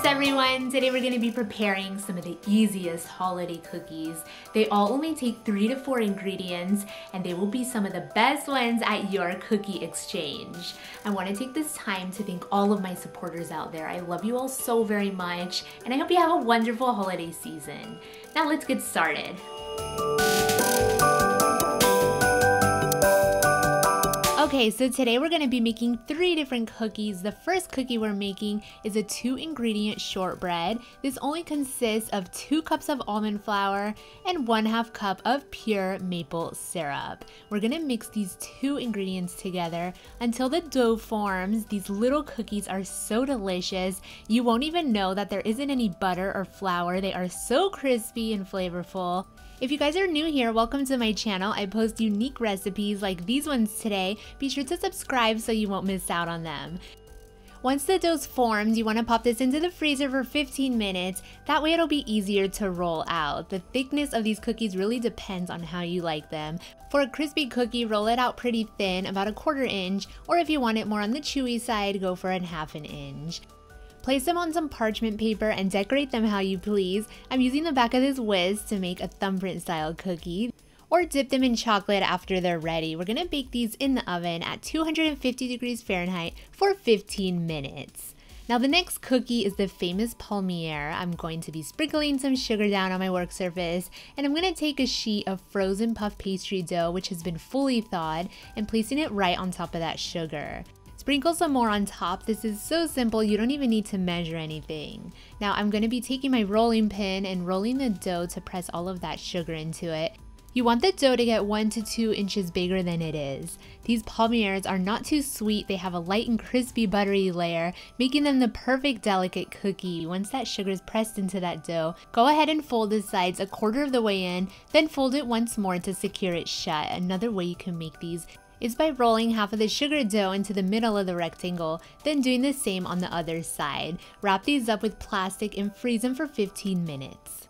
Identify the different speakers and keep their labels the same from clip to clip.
Speaker 1: Everyone, today we're going to be preparing some of the easiest holiday cookies. They all only take 3 to 4 ingredients, and they will be some of the best ones at your cookie exchange. I want to take this time to thank all of my supporters out there. I love you all so very much, and I hope you have a wonderful holiday season. Now let's get started. Okay, so today we're going to be making 3 different cookies. The first cookie we're making is a 2-ingredient shortbread. This only consists of 2 cups of almond flour and 1/2 cup of pure maple syrup. We're going to mix these 2 ingredients together until the dough forms. These little cookies are so delicious. You won't even know that there isn't any butter or flour. They are so crispy and flavorful. If you guys are new here, welcome to my channel. I post unique recipes like these ones today. Be sure to subscribe so you won't miss out on them. Once the dough's formed, you want to pop this into the freezer for 15 minutes. That way it'll be easier to roll out. The thickness of these cookies really depends on how you like them. For a crispy cookie, roll it out pretty thin, about 1/4 inch, or if you want it more on the chewy side, go for 1/2 inch. Place them on some parchment paper and decorate them how you please. I'm using the back of this whiz to make a thumbprint style cookie. Or dip them in chocolate after they're ready. We're gonna bake these in the oven at 250 degrees Fahrenheit for 15 minutes. Now the next cookie is the famous Palmiers. I'm going to be sprinkling some sugar down on my work surface, and I'm gonna take a sheet of frozen puff pastry dough which has been fully thawed and placing it right on top of that sugar. Sprinkle some more on top. This is so simple, you don't even need to measure anything. Now I'm going to be taking my rolling pin and rolling the dough to press all of that sugar into it. You want the dough to get 1 to 2 inches bigger than it is. These Palmiers are not too sweet, they have a light and crispy buttery layer, making them the perfect delicate cookie. Once that sugar is pressed into that dough, go ahead and fold the sides 1/4 of the way in, then fold it once more to secure it shut. Another way you can make these is by rolling half of the sugar dough into the middle of the rectangle, then doing the same on the other side. Wrap these up with plastic and freeze them for 15 minutes.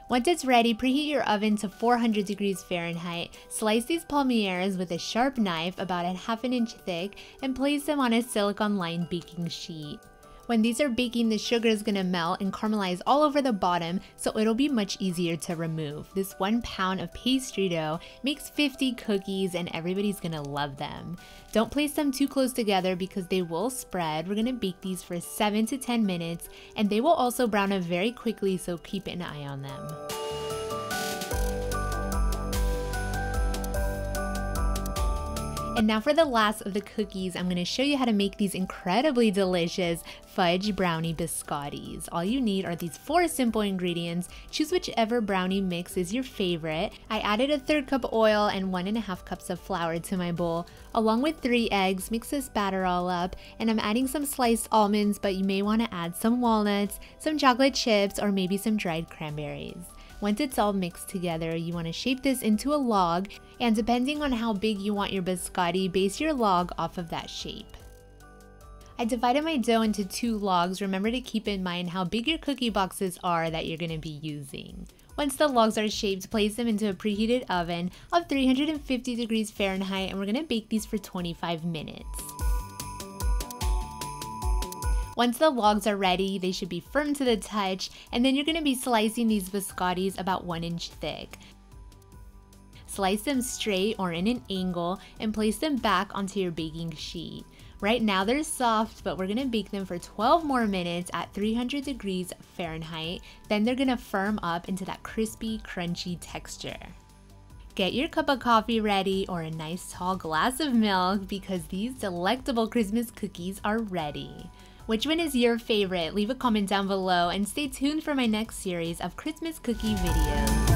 Speaker 1: Once it's ready, preheat your oven to 400 degrees Fahrenheit. Slice these Palmiers with a sharp knife about 1/2 inch thick and place them on a silicone-lined baking sheet. When these are baking, the sugar is going to melt and caramelize all over the bottom, so it'll be much easier to remove. This 1 pound of pastry dough makes 50 cookies and everybody's going to love them. Don't place them too close together because they will spread. We're going to bake these for 7 to 10 minutes and they will also brown up very quickly, so keep an eye on them. And now for the last of the cookies, I'm going to show you how to make these incredibly delicious fudge brownie biscottis. All you need are these 4 simple ingredients. Choose whichever brownie mix is your favorite. I added 1/3 cup oil and 1.5 cups of flour to my bowl, along with 3 eggs. Mix this batter all up, and I'm adding some sliced almonds, but you may want to add some walnuts, some chocolate chips, or maybe some dried cranberries. Once it's all mixed together, you want to shape this into a log, and depending on how big you want your biscotti, base your log off of that shape. I divided my dough into 2 logs. Remember to keep in mind how big your cookie boxes are that you're going to be using. Once the logs are shaped, place them into a preheated oven of 350 degrees Fahrenheit, and we're going to bake these for 25 minutes. Once the logs are ready, they should be firm to the touch, and then you're going to be slicing these biscottis about 1 inch thick. Slice them straight or in an angle and place them back onto your baking sheet. Right now they're soft, but we're going to bake them for 12 more minutes at 300 degrees Fahrenheit. Then they're going to firm up into that crispy, crunchy texture. Get your cup of coffee ready or a nice tall glass of milk because these delectable Christmas cookies are ready. Which one is your favorite? Leave a comment down below and stay tuned for my next series of Christmas cookie videos.